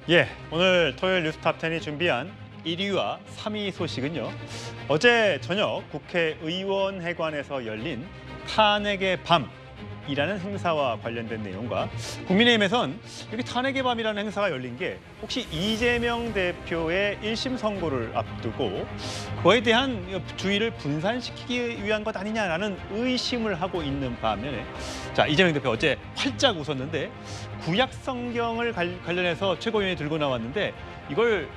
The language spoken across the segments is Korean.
예, 오늘 토요일 뉴스탑10이 준비한 1위와 3위 소식은요. 어제 저녁 국회의원회관에서 열린 탄핵의 밤이라는 행사와 관련된 내용과 국민의힘에선 이렇게 탄핵의 밤이라는 행사가 열린 게 혹시 이재명 대표의 1심 선고를 앞두고 그거에 대한 주의를 분산시키기 위한 것 아니냐라는 의심을 하고 있는 반면에 자, 이재명 대표 어제 활짝 웃었는데 구약 성경을 관련해서 최고위원이 들고 나왔는데 이걸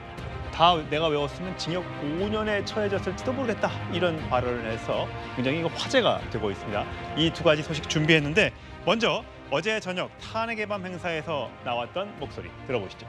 다 내가 외웠으면 징역 5년에 처해졌을지도 모르겠다 이런 발언을 해서 굉장히 화제가 되고 있습니다. 이 두 가지 소식 준비했는데 먼저 어제 저녁 탄핵의 밤 행사에서 나왔던 목소리 들어보시죠.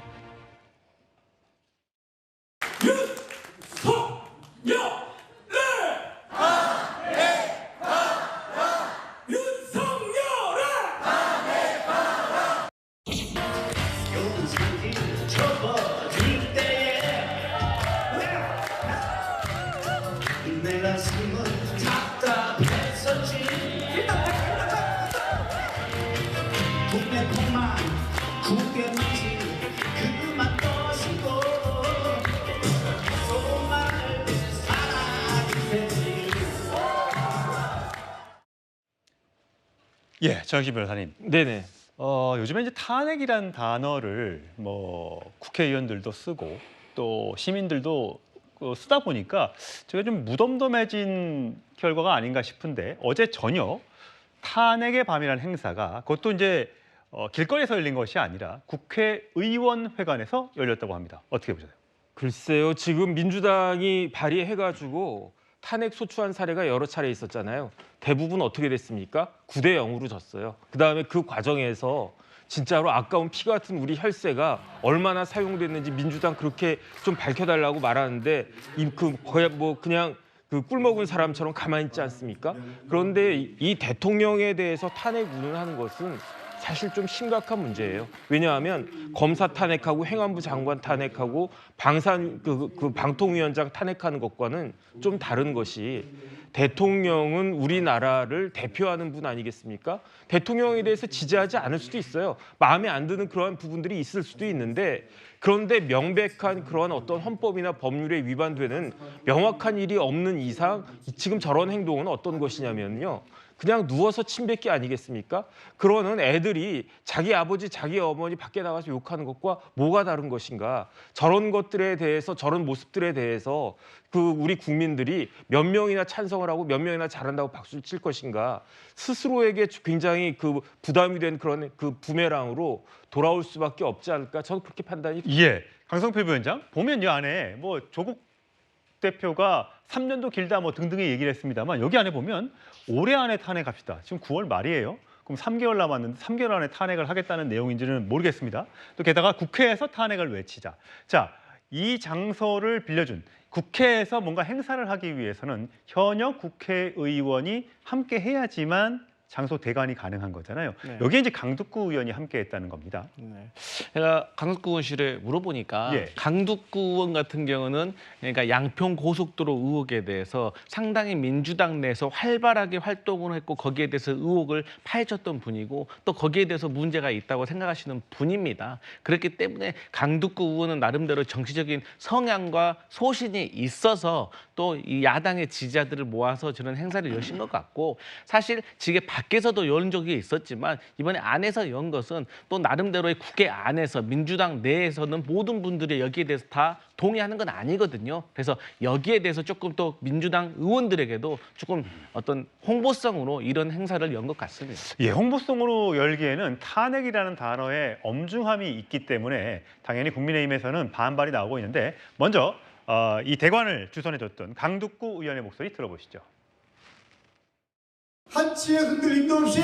예, 정혁진 변호사님. 네네. 요즘에 이제 탄핵이라는 단어를 국회의원들도 쓰고 또 시민들도 쓰다 보니까 제가 좀 무덤덤해진 결과가 아닌가 싶은데 어제 저녁 탄핵의 밤이라는 행사가 그것도 이제 길거리에서 열린 것이 아니라 국회의원회관에서 열렸다고 합니다. 어떻게 보세요? 글쎄요, 지금 민주당이 발의해가지고 탄핵 소추한 사례가 여러 차례 있었잖아요. 대부분 어떻게 됐습니까? 9대 0으로 졌어요. 그다음에 그 과정에서 진짜로 아까운 피 같은 우리 혈세가 얼마나 사용됐는지 민주당 그렇게 좀 밝혀달라고 말하는데 그냥 그 꿀먹은 사람처럼 가만히 있지 않습니까? 그런데 이 대통령에 대해서 탄핵 운운하는 것은 사실 좀 심각한 문제예요. 왜냐하면 검사 탄핵하고 행안부 장관 탄핵하고 방통위원장 탄핵하는 것과는 좀 다른 것이 대통령은 우리나라를 대표하는 분 아니겠습니까? 대통령에 대해서 지지하지 않을 수도 있어요. 마음에 안 드는 그러한 부분들이 있을 수도 있는데 그런데 명백한 그러한 어떤 헌법이나 법률에 위반되는 명확한 일이 없는 이상 지금 저런 행동은 어떤 것이냐면요. 그냥 누워서 침뱉기 아니겠습니까? 그러는 애들이 자기 아버지, 자기 어머니 밖에 나가서 욕하는 것과 뭐가 다른 것인가? 저런 것들에 대해서, 저런 모습들에 대해서 우리 국민들이 몇 명이나 찬성을 하고 몇 명이나 잘한다고 박수를 칠 것인가? 스스로에게 굉장히 부담이 된 그런 부메랑으로 돌아올 수밖에 없지 않을까? 저는 그렇게 판단이 듭니다. 예, 강성필 부위원장 보면 이 안에 조국 대표가 3년도 길다 등등의 얘기를 했습니다만 여기 안에 보면 올해 안에 탄핵합시다. 지금 9월 말이에요. 그럼 3개월 남았는데 3개월 안에 탄핵을 하겠다는 내용인지는 모르겠습니다. 또 게다가 국회에서 탄핵을 외치자. 자, 이 장소를 빌려준 국회에서 뭔가 행사를 하기 위해서는 현역 국회의원이 함께 해야지만 장소 대관이 가능한 거잖아요. 네. 여기에 이제 강두구 의원이 함께했다는 겁니다. 네. 제가 강두구 의원실에 물어보니까 예. 강두구 의원 같은 경우는 그러니까 양평 고속도로 의혹에 대해서 상당히 민주당 내에서 활발하게 활동을 했고 거기에 대해서 의혹을 파헤쳤던 분이고 또 거기에 대해서 문제가 있다고 생각하시는 분입니다. 그렇기 때문에 강두구 의원은 나름대로 정치적인 성향과 소신이 있어서 또 이 야당의 지지자들을 모아서 저는 행사를 여신 것 같고 사실 지금 밖에서도 연 적이 있었지만 이번에 안에서 연 것은 또 나름대로의 국회 안에서 민주당 내에서는 모든 분들이 여기에 대해서 다 동의하는 건 아니거든요. 그래서 여기에 대해서 조금 또 민주당 의원들에게도 조금 어떤 홍보성으로 이런 행사를 연 것 같습니다. 예, 홍보성으로 열기에는 탄핵이라는 단어에 엄중함이 있기 때문에 당연히 국민의힘에서는 반발이 나오고 있는데 먼저 이 대관을 주선해줬던 강두구 의원의 목소리 들어보시죠. 한치의 흔들림도 없이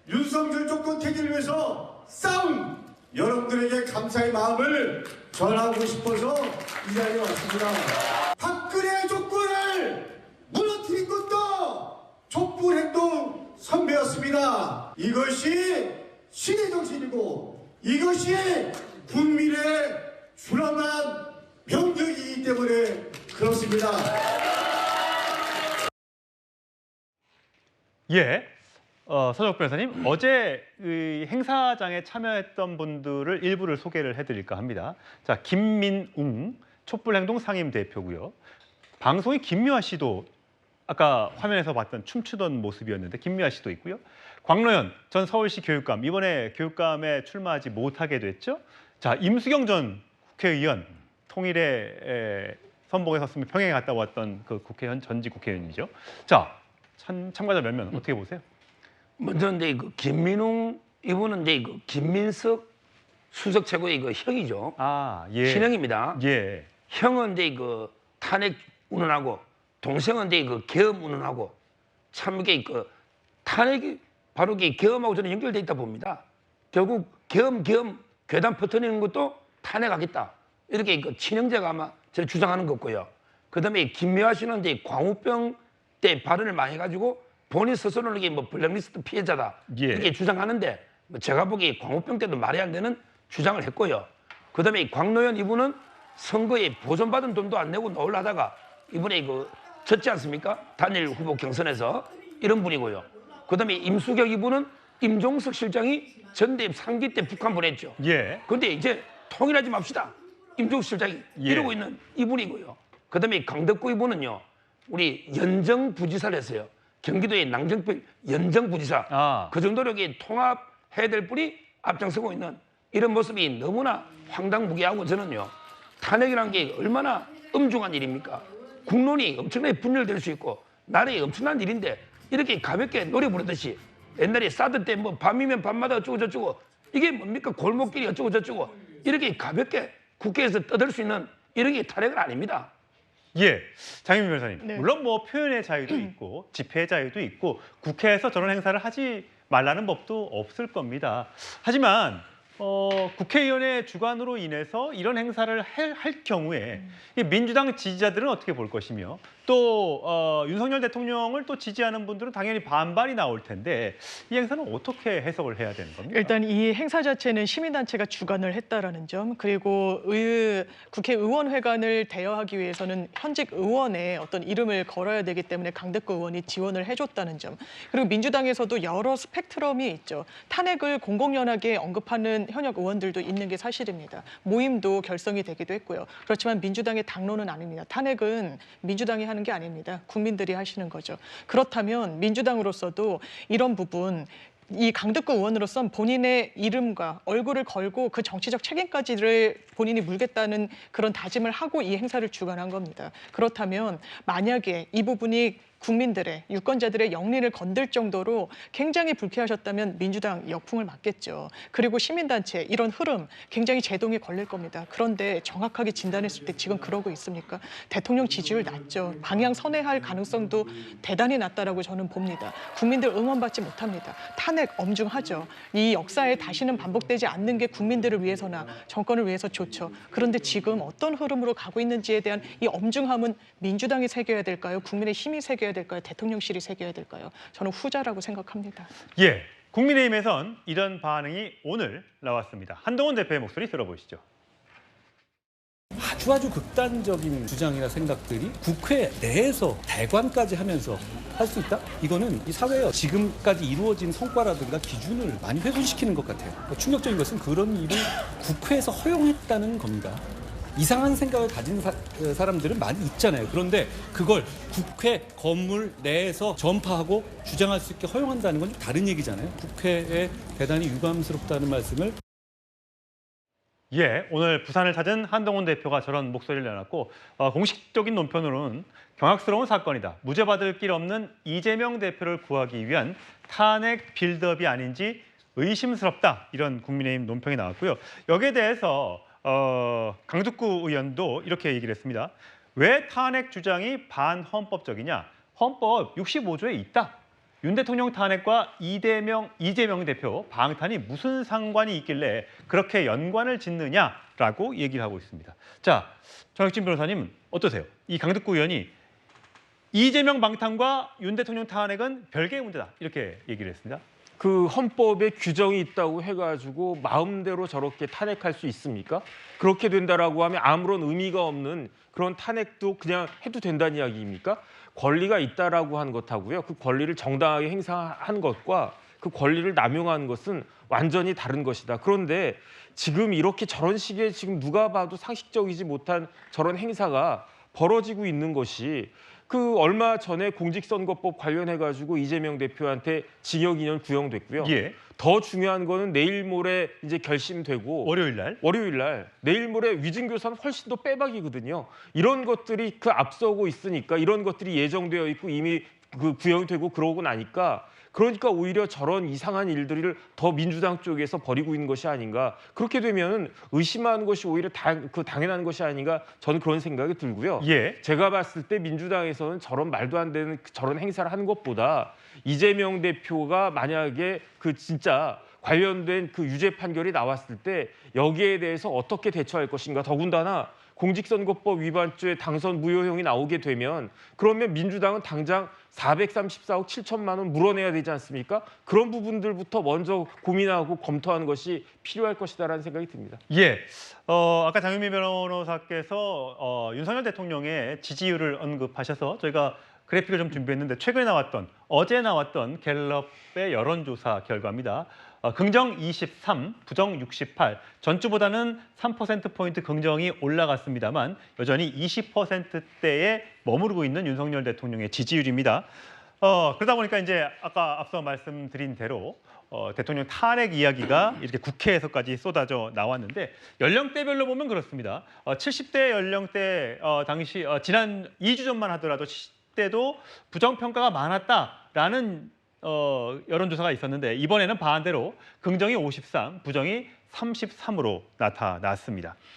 윤석열 정권 퇴진을 위해서 싸운 여러분들에게 감사의 마음을 전하고 싶어서 이 자리에 왔습니다. 박근혜 정권을 무너뜨린 것도 촛불행동 선배였습니다. 이것이 신의 정신이고 이것이 국민의 준엄한 명령이기 때문에 그렇습니다. 예, 서정욱 변호사님, 어제 이 행사장에 참여했던 분들을 일부를 소개를 해드릴까 합니다. 자, 김민웅 촛불행동 상임 대표고요. 방송인 김미화 씨도 아까 화면에서 봤던 춤추던 모습이었는데 김미화 씨도 있고요. 광노현 전 서울시 교육감, 이번에 교육감에 출마하지 못하게 됐죠. 자, 임수경 전 국회의원, 통일의 선봉에 섰으면 평양에 갔다 왔던 그 국회의원, 전직 국회의원이죠. 자, 참가자 몇 명 어떻게 보세요? 먼저 이제 그 김민웅 이분은 이제 그 김민석 수석 최고의 그 형이죠. 아, 예. 친형입니다. 예. 형은 이제 그 탄핵 운운하고 동생은 이제 그 계엄 운운하고 참 이게 그 탄핵이 바로 이 계엄하고 저는 연결돼 있다 봅니다. 결국 계엄 괴담 퍼뜨리는 것도 탄핵하겠다 이렇게 그 친형제가 아마 저를 주장하는 거고요. 그다음에 김미화 씨는 이제 광우병 때 발언을 많이 해가지고 본인 스스로는 이게 뭐 블랙리스트 피해자다 예. 이렇게 주장하는데 뭐 제가 보기에 광우병 때도 말이 안 되는 주장을 했고요. 그다음에 광노현 이분은 선거에 보존받은 돈도 안 내고 나오려다가 이번에 그 졌지 않습니까? 단일 후보 경선에서 이런 분이고요. 그다음에 임수경 이분은 임종석 실장이 전대협 3기 때 북한 보냈죠. 예. 근데 이제 통일하지 맙시다. 임종석 실장이 예. 이러고 있는 이분이고요. 그다음에 강덕구 이분은요. 우리 연정부지사를 했어요. 경기도의 낭정평 연정부지사. 아. 그 정도로 이게 통합해야 될 분이 앞장서고 있는 이런 모습이 너무나 황당무계하고 저는요. 탄핵이라는 게 얼마나 엄중한 일입니까? 국론이 엄청나게 분열될 수 있고 나라에 엄청난 일인데 이렇게 가볍게 노래 부르듯이 옛날에 사드 때 뭐 밤이면 밤마다 어쩌고 저쩌고 이게 뭡니까? 골목길이 어쩌고 저쩌고 이렇게 가볍게 국회에서 떠들 수 있는 이런 게 탄핵은 아닙니다. 예, 장윤 변호사님. 네. 물론 뭐 표현의 자유도 있고 집회의 자유도 있고 국회에서 저런 행사를 하지 말라는 법도 없을 겁니다. 하지만 국회의원의 주관으로 인해서 이런 행사를 할 경우에 이 민주당 지지자들은 어떻게 볼 것이며 또 윤석열 대통령을 또 지지하는 분들은 당연히 반발이 나올 텐데 이 행사는 어떻게 해석을 해야 되는 겁니까? 일단 이 행사 자체는 시민단체가 주관을 했다라는 점, 그리고 국회의원회관을 대여하기 위해서는 현직 의원의 어떤 이름을 걸어야 되기 때문에 강덕구 의원이 지원을 해줬다는 점, 그리고 민주당에서도 여러 스펙트럼이 있죠. 탄핵을 공공연하게 언급하는 현역 의원들도 있는 게 사실입니다. 모임도 결성이 되기도 했고요. 그렇지만 민주당의 당론은 아닙니다. 탄핵은 민주당이 하는 게 아닙니다. 국민들이 하시는 거죠. 그렇다면 민주당으로서도 이런 부분, 이 강덕구 의원으로선 본인의 이름과 얼굴을 걸고 그 정치적 책임까지를 본인이 물겠다는 그런 다짐을 하고 이 행사를 주관한 겁니다. 그렇다면 만약에 이 부분이 국민들의, 유권자들의 영리를 건들 정도로 굉장히 불쾌하셨다면 민주당 역풍을 맞겠죠. 그리고 시민단체 이런 흐름 굉장히 제동에 걸릴 겁니다. 그런데 정확하게 진단했을 때 지금 그러고 있습니까? 대통령 지지율 낮죠. 방향 선회할 가능성도 대단히 낮다라고 저는 봅니다. 국민들 응원받지 못합니다. 탄핵 엄중하죠. 이 역사에 다시는 반복되지 않는 게 국민들을 위해서나 정권을 위해서 좋죠. 그런데 지금 어떤 흐름으로 가고 있는지에 대한 이 엄중함은 민주당이 새겨야 될까요? 국민의 힘이 새겨야 될까요? 대통령실이 새겨야 될까요? 저는 후자라고 생각합니다. 예, 국민의힘에선 이런 반응이 오늘 나왔습니다. 한동훈 대표의 목소리 들어보시죠. 아주 극단적인 주장이나 생각들이 국회 내에서 대관까지 하면서 할 수 있다? 이거는 이 사회에 지금까지 이루어진 성과라든가 기준을 많이 훼손시키는 것 같아요. 충격적인 것은 그런 일을 국회에서 허용했다는 겁니다. 이상한 생각을 가진 사람들은 많이 있잖아요. 그런데 그걸 국회 건물 내에서 전파하고 주장할 수 있게 허용한다는 건 좀 다른 얘기잖아요. 국회에 대단히 유감스럽다는 말씀을. 예, 오늘 부산을 찾은 한동훈 대표가 저런 목소리를 내놨고 공식적인 논편으로는 경악스러운 사건이다. 무죄받을 길 없는 이재명 대표를 구하기 위한 탄핵 빌드업이 아닌지 의심스럽다. 이런 국민의힘 논평이 나왔고요. 여기에 대해서 강덕구 의원도 이렇게 얘기를 했습니다. 왜 탄핵 주장이 반헌법적이냐? 헌법 65조에 있다. 윤 대통령 탄핵과 이재명 대표 방탄이 무슨 상관이 있길래 그렇게 연관을 짓느냐라고 얘기를 하고 있습니다. 자, 정혁진 변호사님 어떠세요? 이 강덕구 의원이 이재명 방탄과 윤 대통령 탄핵은 별개의 문제다 이렇게 얘기를 했습니다. 그 헌법에 규정이 있다고 해가지고 마음대로 저렇게 탄핵할 수 있습니까? 그렇게 된다라고 하면 아무런 의미가 없는 그런 탄핵도 그냥 해도 된다는 이야기입니까? 권리가 있다라고 한 것하고요. 그 권리를 정당하게 행사한 것과 그 권리를 남용한 것은 완전히 다른 것이다. 그런데 지금 이렇게 저런 식의 지금 누가 봐도 상식적이지 못한 저런 행사가 벌어지고 있는 것이 그 얼마 전에 공직선거법 관련해 가지고 이재명 대표한테 징역 2년 구형됐고요. 예. 더 중요한 거는 내일 모레 이제 결심되고 월요일 날 내일 모레 위증교사는 훨씬 더 빼박이거든요. 이런 것들이 그 앞서고 있으니까 이런 것들이 예정되어 있고 이미 그 구형이 되고 그러고 나니까 그러니까 오히려 저런 이상한 일들을 더 민주당 쪽에서 벌이고 있는 것이 아닌가. 그렇게 되면 의심하는 것이 오히려 당연한 것이 아닌가. 저는 그런 생각이 들고요. 예. 제가 봤을 때 민주당에서는 저런 말도 안 되는 저런 행사를 하는 것보다 이재명 대표가 만약에 그 진짜 관련된 그 유죄 판결이 나왔을 때 여기에 대해서 어떻게 대처할 것인가. 더군다나 공직선거법 위반죄 당선 무효형이 나오게 되면 그러면 민주당은 당장 434억 7천만 원 물어내야 되지 않습니까? 그런 부분들부터 먼저 고민하고 검토하는 것이 필요할 것이다라는 생각이 듭니다. 예. 아까 장윤미 변호사께서 윤석열 대통령의 지지율을 언급하셔서 저희가 그래픽을 좀 준비했는데 최근에 어제 나왔던 갤럽의 여론조사 결과입니다. 긍정 23, 부정 68. 전주보다는 3%포인트 긍정이 올라갔습니다만 여전히 20%대에 머무르고 있는 윤석열 대통령의 지지율입니다. 그러다 보니까 이제 아까 앞서 말씀드린 대로 대통령 탄핵 이야기가 이렇게 국회에서까지 쏟아져 나왔는데 연령대별로 보면 그렇습니다. 70대 연령대 당시 지난 2주 전만 하더라도 70대도 부정평가가 많았다라는 여론조사가 있었는데 이번에는 반대로 긍정이 53, 부정이 33으로 나타났습니다.